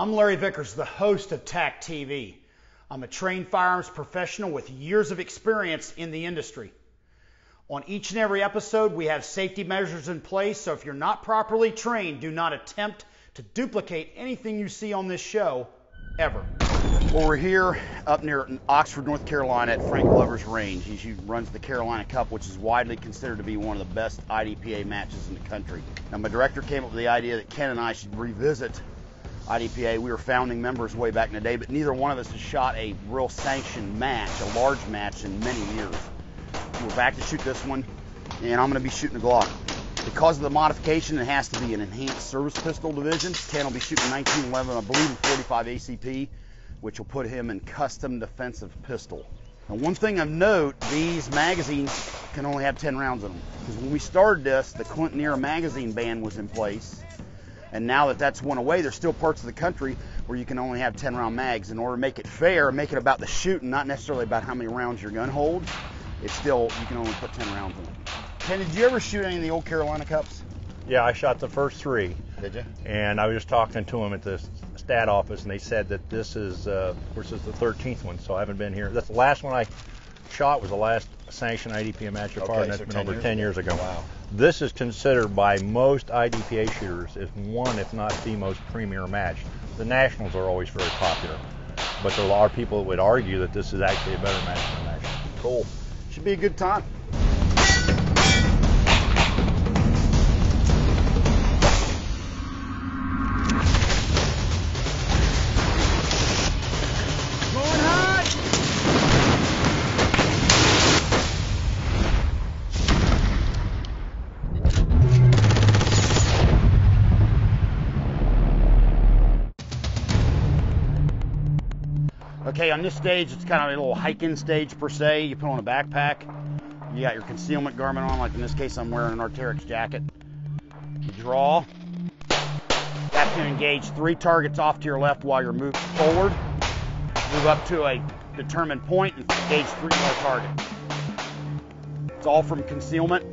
I'm Larry Vickers, the host of TACTV. I'm a trained firearms professional with years of experience in the industry. On each and every episode, we have safety measures in place, so if you're not properly trained, do not attempt to duplicate anything you see on this show, ever. Well, we're here up near Oxford, North Carolina at Frank Glover's range. He runs the Carolina Cup, which is widely considered to be one of the best IDPA matches in the country. Now, my director came up with the idea that Ken and I should revisit IDPA. We were founding members way back in the day, but neither one of us has shot a real sanctioned match, a large match, in many years. We're back to shoot this one, and I'm going to be shooting the Glock. Because of the modification, it has to be an enhanced service pistol division. Ken will be shooting 1911, I believe, in 45 ACP, which will put him in custom defensive pistol. Now, one thing of note, these magazines can only have 10 rounds in them. Because when we started this, the Clinton era magazine ban was in place. And now that that's went away, there's still parts of the country where you can only have 10 round mags. In order to make it fair, make it about the shooting, not necessarily about how many rounds your gun holds, it's still, you can only put 10 rounds in it. Ken, did you ever shoot any of the old Carolina Cups? Yeah, I shot the first 3. Did you? And I was just talking to them at the stat office, and they said that this is, of course, this is the 13th one, so I haven't been here. That's the last one I shot, was the last sanctioned IDPA match of far, and that's been over 10 years ago. Wow. This is considered by most IDPA shooters as one, if not the most premier match. The Nationals are always very popular, but there are people that would argue that this is actually a better match than the Nationals. Cool. Should be a good time. Okay, on this stage, it's kind of a little hiking stage per se. You put on a backpack. You got your concealment garment on, like in this case, I'm wearing an Arc'teryx jacket. You draw. You have to engage 3 targets off to your left while you're moving forward. Move up to a determined point and engage 3 more targets. It's all from concealment.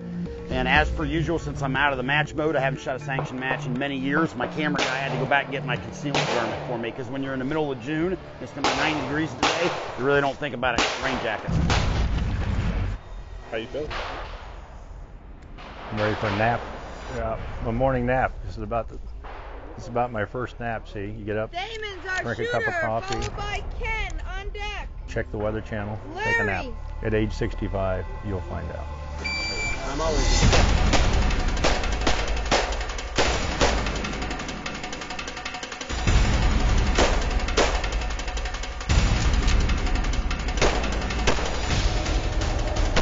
And as per usual, since I'm out of the match mode, I haven't shot a sanctioned match in many years, my camera guy had to go back and get my concealment garment for me, because when you're in the middle of June, it's going to be 90 degrees today, you really don't think about a rain jacket. How you feel? I'm ready for a nap. Yeah, a morning nap. This is about my first nap. See, you get up, Damon's our drink shooter, a cup of coffee, followed by Ken on deck. check the Weather Channel, Larry. take a nap. At age 65, you'll find out. I'm always...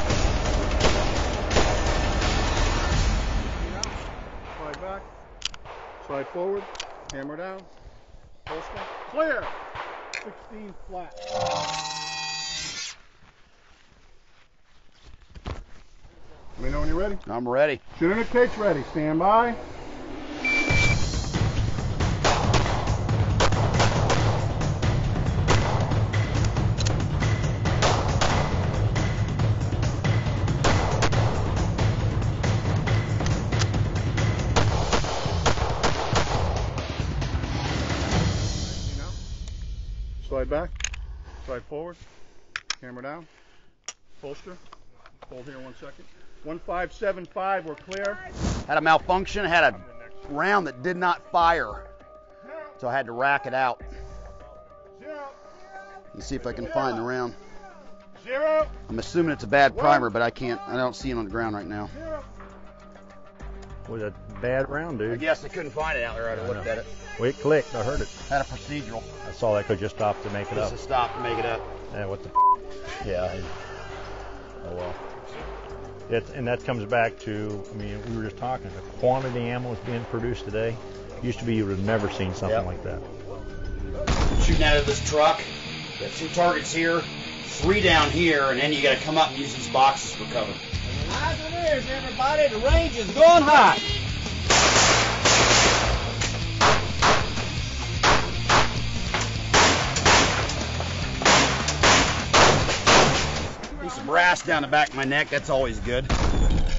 Slide back, slide forward, hammer down, holster, clear, 16 flat. Let me know when you're ready. I'm ready. Shooting at pitch ready, stand by. Slide back, slide forward, camera down, holster, hold here 1 second. 1575, we're clear. Had a malfunction, had a round that did not fire, so I had to rack it out. Let's see if I can find the round. 0. I'm assuming it's a bad primer, but I don't see it on the ground right now. Was a bad round, I dude. guess I couldn't find it out there. I'd have looked at it. Well, it clicked. I heard it. Had a procedural. I saw that could just stop to make it Just up. to stop to make it up. And what the? Yeah. Oh well. And that comes back to, I mean, we were just talking, the quantity of ammo is being produced today. Used to be you would have never seen something like that. Shooting out of this truck. Got 2 targets here, 3 down here, and then you got to come up and use these boxes for cover. Eyes and ears, everybody. The range is going hot. Piece of brass down the back of my neck, that's always good.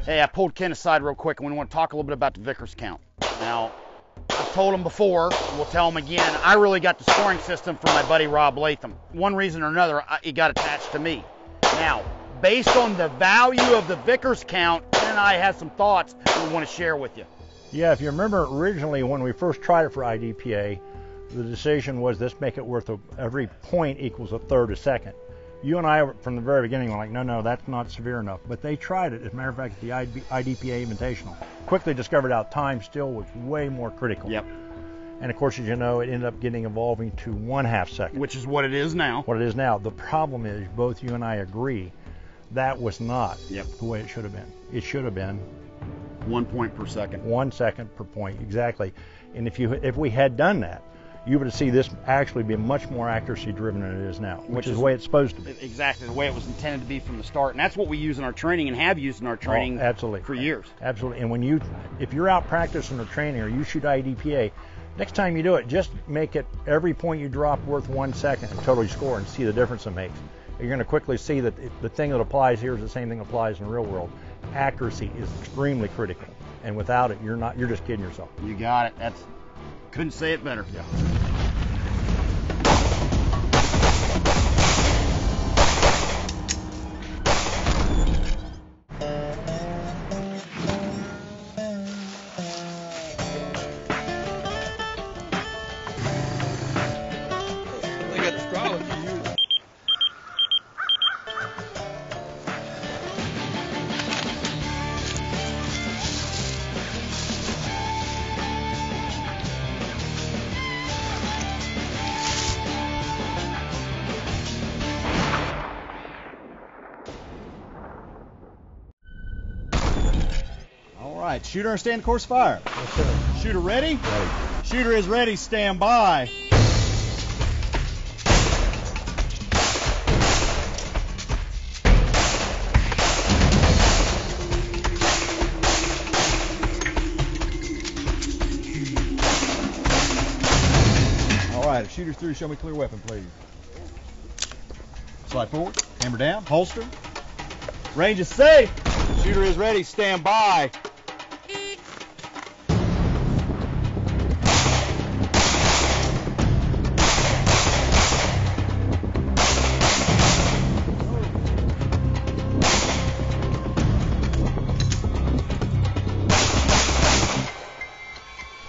Hey, I pulled Ken aside real quick, and we want to talk a little bit about the Vickers count. Now, I've told them before, we'll tell them again, I really got the scoring system from my buddy Rob Latham. One reason or another, it got attached to me. Now, based on the value of the Vickers count, Ken and I have some thoughts we want to share with you. Yeah, if you remember originally when we first tried it for IDPA, the decision was let's make it worth every point equals a third a second. You and I, from the very beginning, were like, no, that's not severe enough. But they tried it. As a matter of fact, at the IDPA Invitational, quickly discovered out time still was way more critical. Yep. And of course, as you know, it ended up evolving to 1/2 second. Which is what it is now. What it is now. The problem is, both you and I agree, that was not the way it should have been. It should have been 1 point per second. 1 second per point, exactly. And if we had done that, you would see this actually be much more accuracy driven than it is now, which is the way it's supposed to be. Exactly, the way it was intended to be from the start. And that's what we use in our training and have used in our training for years. Absolutely. And if you're out practicing or training or you shoot IDPA, next time you do it, just make it every point you drop worth 1 second and totally score and see the difference it makes. You're going to quickly see that the thing that applies here is the same thing that applies in the real world. Accuracy is extremely critical. And without it, you're just kidding yourself. You got it. Couldn't say it better. Yeah. They got the straw if you use it. All right, shooter, understand the course fire. Yes, sir. Shooter ready? Ready. Shooter is ready, stand by. All right, if shooter's through, show me clear weapon, please. Slide forward, hammer down, holster. Range is safe. Shooter is ready, stand by.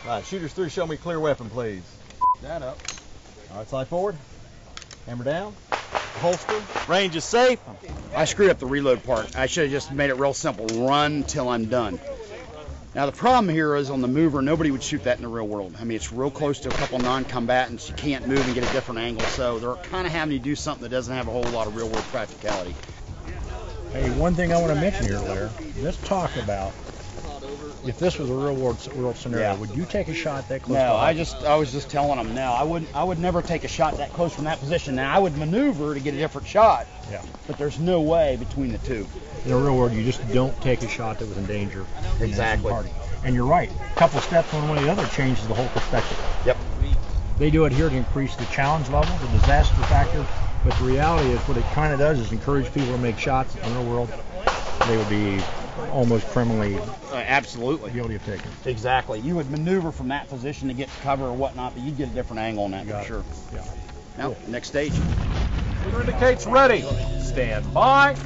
All right, shooter's through, show me clear weapon, please. That up. All right, slide forward, hammer down, holster. Range is safe. I screwed up the reload part. I should have just made it real simple. Run till I'm done. Now the problem here is on the mover, nobody would shoot that in the real world. I mean, it's real close to a couple non-combatants. You can't move and get a different angle, so they're kind of having to do something that doesn't have a whole lot of real-world practicality. Hey, one thing I want to mention here, Blair. Let's talk about if this was a real-world scenario. Would you take a shot that close? No, I was just telling them no. I would never take a shot that close from that position. Now I would maneuver to get a different shot. Yeah. But there's no way between the two. In the real world, you just don't take a shot that was in danger. Exactly. And you're right. A couple steps one way or the other changes the whole perspective. Yep. They do it here to increase the challenge level, the disaster factor. But the reality is what it kind of does is encourage people to make shots in the real world. They would be almost criminally absolutely guilty of taking. Exactly. You would maneuver from that position to get cover or whatnot, but you'd get a different angle on that for sure. Yeah. Now, Cool. next stage. Shooter indicates ready, stand by.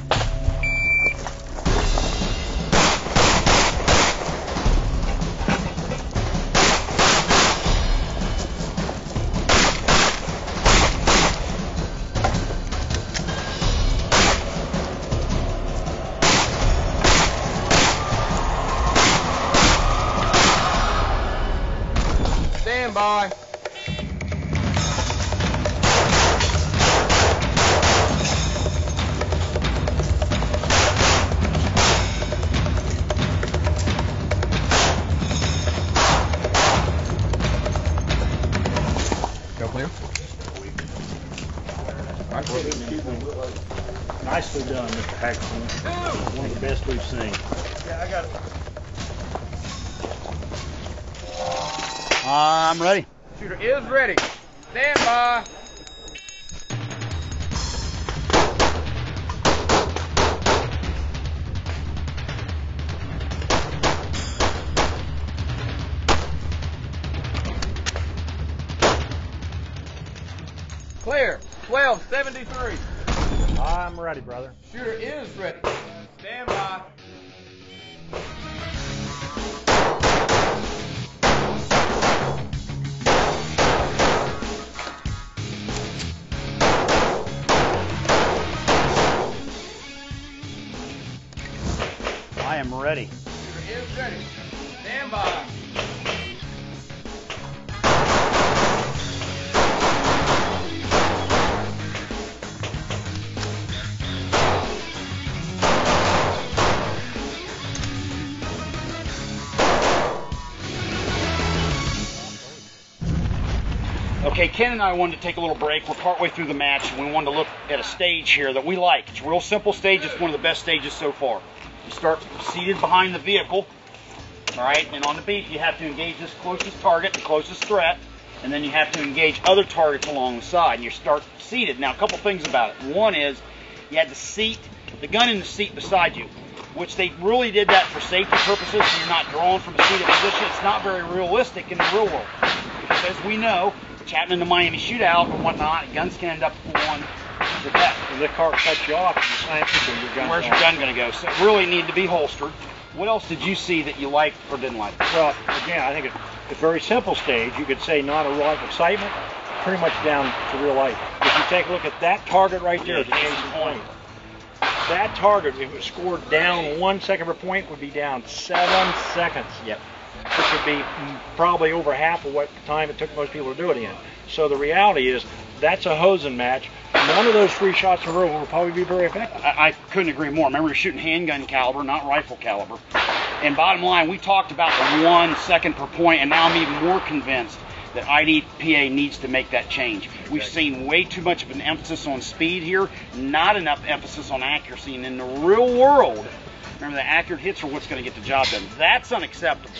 Stand by. Go clear. All right, Nicely done, Mr. Paxton. One of the best we've seen. yeah, I got it. I'm ready. Shooter is ready. Stand by. Clear. 1273. I'm ready, brother. Shooter is ready. Stand by. I am ready. Shooter is ready. Stand by. Okay, Ken and I wanted to take a little break. We're partway through the match, and we wanted to look at a stage here that we like. It's a real simple stage. It's one of the best stages so far. You start seated behind the vehicle, all right, and on the beat you have to engage this closest target, the closest threat, and then you have to engage other targets along the side, and you start seated. Now, a couple things about it. One is you had the gun in the seat beside you, which they really did that for safety purposes, so you're not drawn from a seated position. It's not very realistic in the real world, because as we know, it's happening in the Miami shootout or whatnot, guns can end up on the deck. If the car cuts you off, you slam into your gun. Where's your gun going to go? So it really needed to be holstered. What else did you see that you liked or didn't like? Well, again, I think it's a very simple stage. You could say not a lot of excitement, pretty much down to real life. If you take a look at that target right there, the case in point. That target, if it was scored down 1 second per point, would be down 7 seconds. Yep. Which would be probably over half of what time it took most people to do it in. So the reality is, that's a hosing match. None of those 3 shots in a row will probably be very effective. I couldn't agree more. Remember, you're shooting handgun caliber, not rifle caliber. And bottom line, we talked about the 1 second per point, and now I'm even more convinced that IDPA needs to make that change. We've seen way too much of an emphasis on speed here, not enough emphasis on accuracy. And in the real world, remember, the accurate hits are what's going to get the job done. That's unacceptable.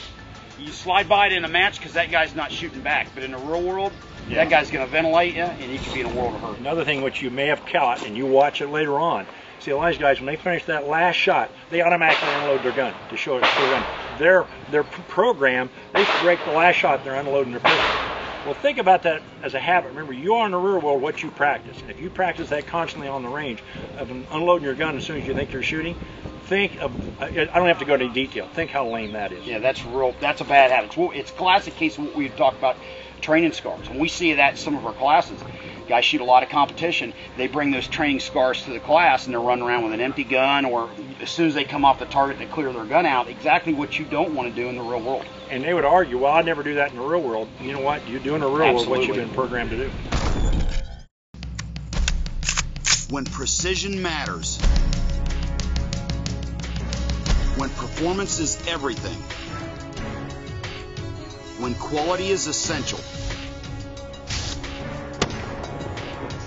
You slide by it in a match because that guy's not shooting back. But in the real world, that guy's going to ventilate you, and he could be in a world of hurt. Another thing which you may have caught, and you watch it later on, see, a lot of these guys, when they finish that last shot, they automatically unload their gun to show it to them. Their program, they break the last shot, they're unloading their pistol. Well, think about that as a habit. Remember, you are in the real world what you practice. And if you practice that constantly on the range of unloading your gun as soon as you think you're shooting, think of, I don't have to go into detail, think how lame that is. Yeah, that's a bad habit. It's a classic case of what we talk about training scars. When we see that in some of our classes, guys shoot a lot of competition, they bring those training scars to the class and they're running around with an empty gun, or as soon as they come off the target, they clear their gun out. Exactly what you don't want to do in the real world. And they would argue, well, I'd never do that in the real world. You know what? You do in the real world what you've been programmed to do. When precision matters, when performance is everything, when quality is essential.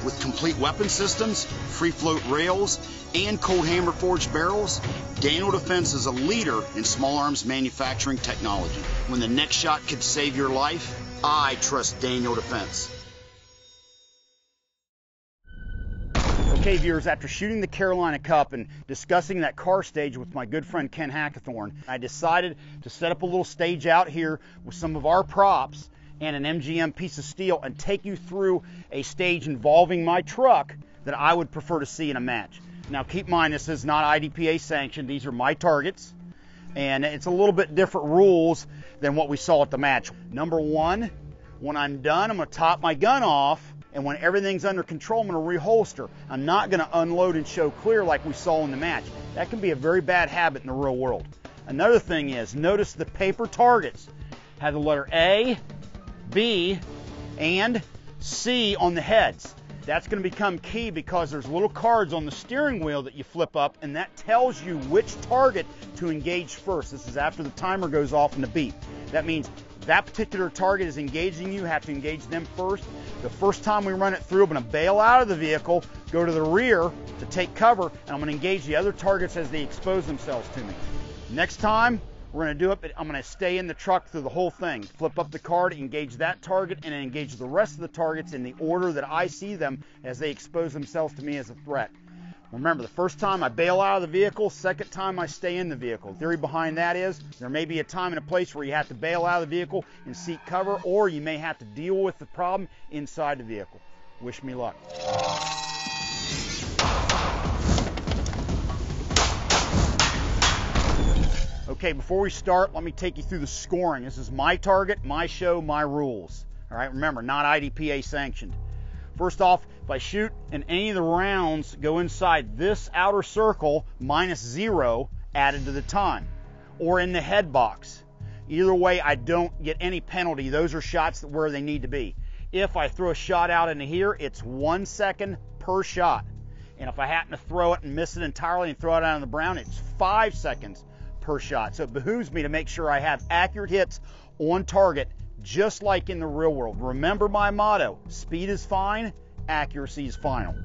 With complete weapon systems, free float rails, and cold hammer forged barrels, Daniel Defense is a leader in small arms manufacturing technology. When the next shot could save your life, I trust Daniel Defense. Okay, viewers, after shooting the Carolina Cup and discussing that car stage with my good friend Ken Hackathorn, I decided to set up a little stage out here with some of our props and an MGM piece of steel and take you through a stage involving my truck that I would prefer to see in a match. Now, keep in mind, this is not IDPA sanctioned. These are my targets, and it's a little bit different rules than what we saw at the match. Number one, when I'm done, I'm going to top my gun off, and when everything's under control, I'm going to reholster. I'm not going to unload and show clear like we saw in the match. That can be a very bad habit in the real world. Another thing is, notice the paper targets have the letter A, B, and C on the heads. That's going to become key because there's little cards on the steering wheel that you flip up, and that tells you which target to engage first. This is after the timer goes off in the beep. That means that particular target is engaging you, have to engage them first. The first time we run it through, I'm going to bail out of the vehicle, go to the rear to take cover, and I'm going to engage the other targets as they expose themselves to me. Next time, we're going to do it, but I'm going to stay in the truck through the whole thing. Flip up the card, engage that target, and engage the rest of the targets in the order that I see them as they expose themselves to me as a threat. Remember, the first time I bail out of the vehicle, second time I stay in the vehicle. The theory behind that is there may be a time and a place where you have to bail out of the vehicle and seek cover, or you may have to deal with the problem inside the vehicle. Wish me luck. Okay, before we start, let me take you through the scoring. This is my target, my show, my rules. All right, remember, not IDPA sanctioned. First off, if I shoot and any of the rounds go inside this outer circle, -0 added to the time, or in the head box. Either way, I don't get any penalty. Those are shots where they need to be. If I throw a shot out into here, it's 1 second per shot. And if I happen to throw it and miss it entirely and throw it out on the brown, it's 5 seconds per shot. So it behooves me to make sure I have accurate hits on target, just like in the real world. Remember my motto, speed is fine, accuracy is final.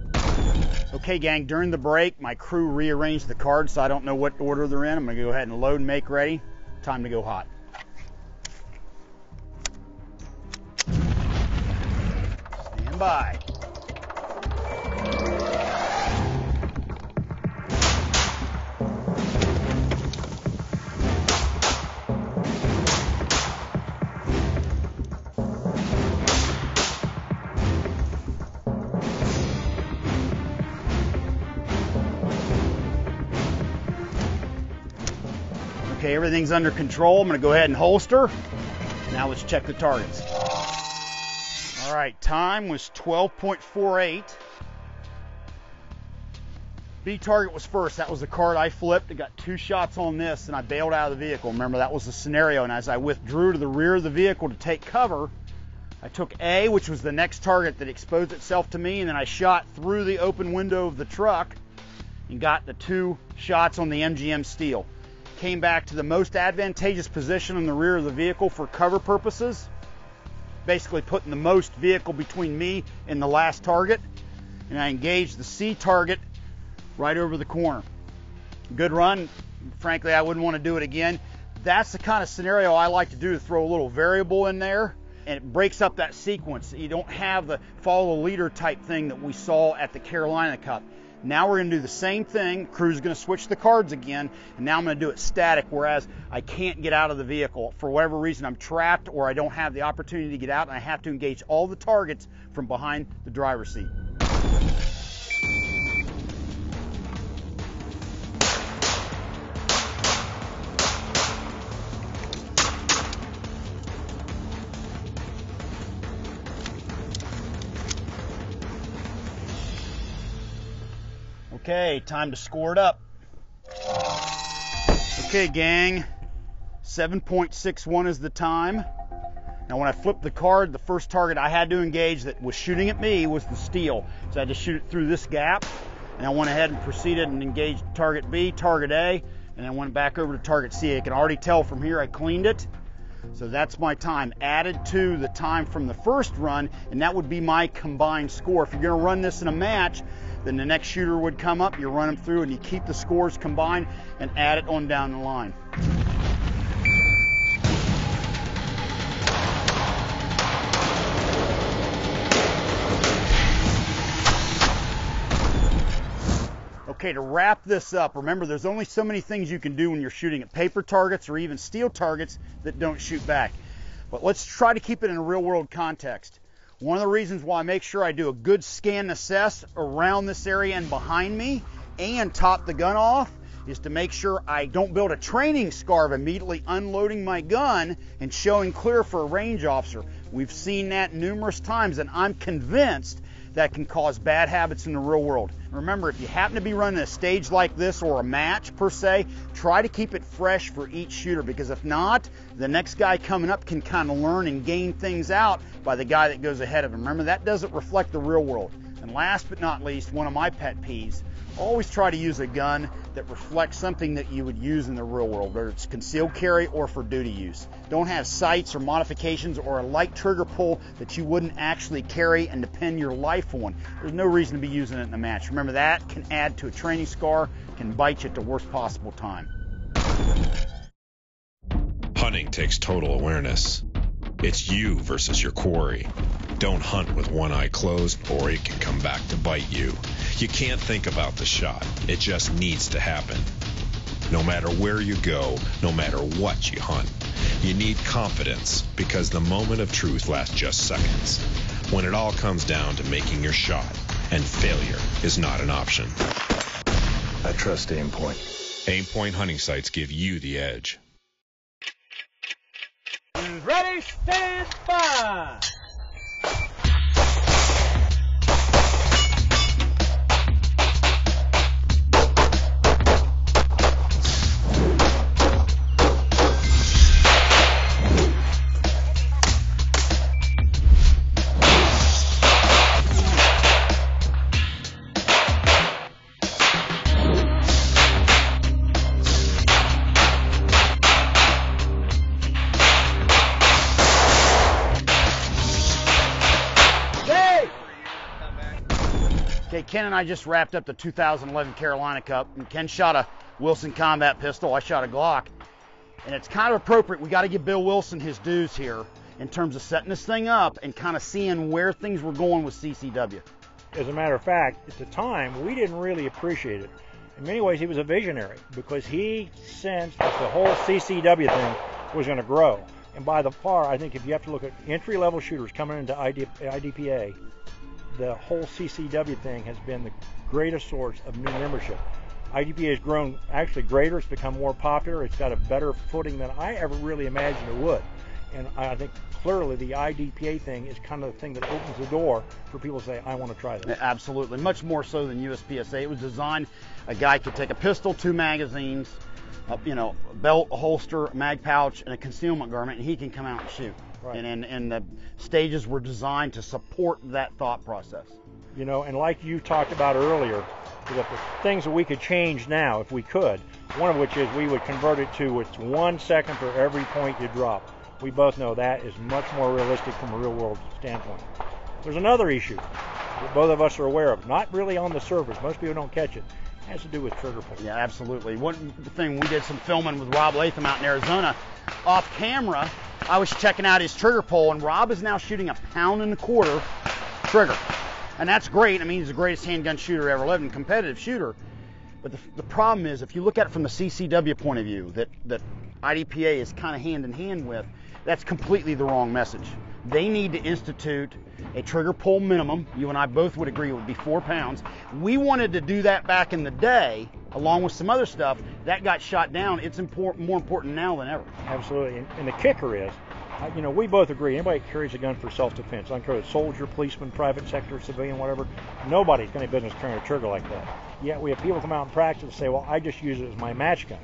Okay, gang, during the break, my crew rearranged the cards so I don't know what order they're in. I'm gonna go ahead and load and make ready. Time to go hot. Stand by. Okay, everything's under control. I'm going to go ahead and holster. Now let's check the targets. All right, time was 12.48. B target was first. That was the card I flipped. I got 2 shots on this and I bailed out of the vehicle. Remember, that was the scenario. And as I withdrew to the rear of the vehicle to take cover, I took A, which was the next target that exposed itself to me, and then I shot through the open window of the truck and got the 2 shots on the MGM steel. Came back to the most advantageous position in the rear of the vehicle for cover purposes, basically putting the most vehicle between me and the last target, and I engaged the C target right over the corner. Good run. Frankly, I wouldn't want to do it again. That's the kind of scenario I like to do, to throw a little variable in there, and it breaks up that sequence. You don't have the follow the leader type thing that we saw at the Carolina Cup. Now we're going to do the same thing. Crew's going to switch the cards again, and now I'm going to do it static, whereas I can't get out of the vehicle. For whatever reason, I'm trapped or I don't have the opportunity to get out, and I have to engage all the targets from behind the driver's seat. Okay, time to score it up. Okay, gang, 7.61 is the time. Now when I flipped the card, the first target I had to engage that was shooting at me was the steel. So I had to shoot it through this gap, and I went ahead and proceeded and engaged target B, target A, and then went back over to target C. I can already tell from here I cleaned it. So that's my time added to the time from the first run, and that would be my combined score. If you're going to run this in a match, then the next shooter would come up, you run them through, and you keep the scores combined and add it on down the line. Okay, to wrap this up, remember there's only so many things you can do when you're shooting at paper targets or even steel targets that don't shoot back. But let's try to keep it in a real world context. One of the reasons why I make sure I do a good scan and assess around this area and behind me and top the gun off is to make sure I don't build a training scar of immediately unloading my gun and showing clear for a range officer. We've seen that numerous times, and I'm convinced that can cause bad habits in the real world. Remember, if you happen to be running a stage like this or a match per se, try to keep it fresh for each shooter, because if not, the next guy coming up can kind of learn and gain things out by the guy that goes ahead of him. Remember, that doesn't reflect the real world. And last but not least, one of my pet peeves, always try to use a gun that reflects something that you would use in the real world, whether it's concealed carry or for duty use. Don't have sights or modifications or a light trigger pull that you wouldn't actually carry and depend your life on. There's no reason to be using it in a match. Remember, that can add to a training scar, can bite you at the worst possible time. Hunting takes total awareness. It's you versus your quarry. Don't hunt with one eye closed, or it can come back to bite you. You can't think about the shot. It just needs to happen. No matter where you go, no matter what you hunt, you need confidence, because the moment of truth lasts just seconds. when it all comes down to making your shot, and failure is not an option. I trust Aimpoint. Aimpoint hunting sights give you the edge. Ready, stand by. Okay, Ken and I just wrapped up the 2011 Carolina Cup, and Ken shot a Wilson combat pistol. I shot a Glock, and it's kind of appropriate. We got to give Bill Wilson his dues here in terms of setting this thing up and kind of seeing where things were going with CCW. As a matter of fact, at the time, we didn't really appreciate it. In many ways, he was a visionary because he sensed that the whole CCW thing was going to grow. And by the far, I think if you have to look at entry-level shooters coming into IDPA, the whole CCW thing has been the greatest source of new membership. IDPA has grown actually greater. It's become more popular. It's got a better footing than I ever really imagined it would. And I think clearly the IDPA thing is kind of the thing that opens the door for people to say, I want to try this. Absolutely, much more so than USPSA. It was designed, a guy could take a pistol, 2 magazines, a belt, a holster, a mag pouch, and a concealment garment, and he can come out and shoot. Right. And the stages were designed to support that thought process. And like you talked about earlier, the things that we could change now if we could, one of which is we would convert it to it's 1 second for every point you drop. We both know that is much more realistic from a real world standpoint. There's another issue that both of us are aware of, not really on the surface. Most people don't catch it. It has to do with trigger pull. Yeah, absolutely. One thing, we did some filming with Rob Latham out in Arizona. Off camera, I was checking out his trigger pull, and Rob is now shooting a 1.25 pound trigger. And that's great. I mean, he's the greatest handgun shooter ever lived and competitive shooter. But the problem is, if you look at it from the CCW point of view, that IDPA is kind of hand in hand with, that's completely the wrong message. They need to institute a trigger pull minimum. You and I both would agree it would be 4 pounds. We wanted to do that back in the day, along with some other stuff. That got shot down. It's more important now than ever. Absolutely. And the kicker is, we both agree, anybody that carries a gun for self-defense, I don't care if it's soldier, policeman, private sector, civilian, whatever, nobody's going to have business carrying a trigger like that. Yet we have people come out and practice and say, well, I just use it as my match gun.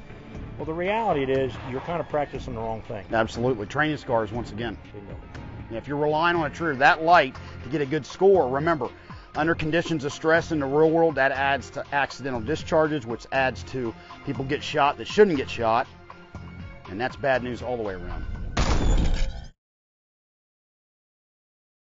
Well, the reality is you're kind of practicing the wrong thing. Absolutely. Training scars once again. If you're relying on a trigger that light to get a good score, remember, under conditions of stress in the real world, that adds to accidental discharges, which adds to people get shot that shouldn't get shot, and that's bad news all the way around.